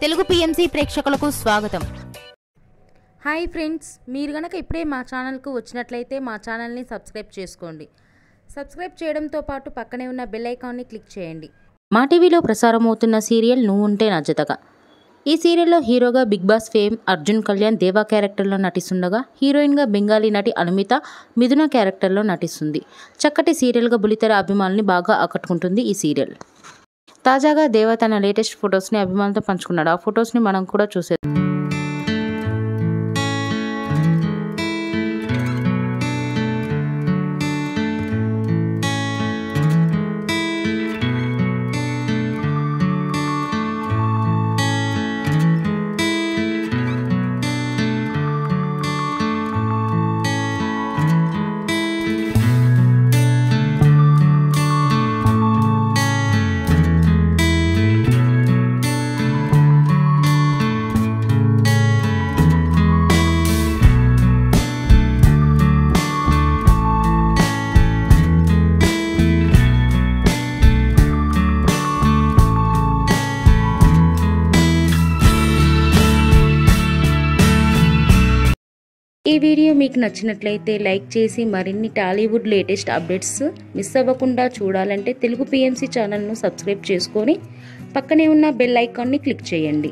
Telugu PMC ప్రేక్షకులకు స్వాగతం. Hi friends, మీరు గనక ఇప్పుడే మా ఛానల్కు వచ్చినట్లయితే మా ఛానల్ని సబ్స్క్రైబ్ చేసుకోండి. సబ్స్క్రైబ్ చేయడంతో పాటు పక్కనే ఉన్న బెల్ ఐకాన్ని క్లిక్ చేయండి. మా టీవీలో ప్రసారమవుతున్న సీరియల్ నువ్వుంటే నా జతగా. ఈ సీరియల్లో హీరోగా big boss fame Arjun Kalyan Deva క్యారెక్టర్లో నటిస్తుండగా, హీరోయిన్గా బెంగాలీ నటి అనుమిత మిథున క్యారెక్టర్లో నటిస్తుంది. చక్కటి సీరియల్గా బులితెర అభిమానుల్ని బాగా ఆకట్టుకుంటుంది ఈ సీరియల్. తాజాగా దేవా తన లేటెస్ట్ ఫొటోస్ని అభిమానులతో పంచుకున్నాడు. ఆ ఫొటోస్ని మనం కూడా చూసేద్దాం. ఈ వీడియో మీకు నచ్చినట్లయితే లైక్ చేసి మరిన్ని టాలీవుడ్ లేటెస్ట్ అప్డేట్స్ మిస్ అవ్వకుండా చూడాలంటే తెలుగు పిఎంసి ఛానల్ను సబ్స్క్రైబ్ చేసుకొని పక్కనే ఉన్న బెల్ ఐకాన్ని క్లిక్ చేయండి.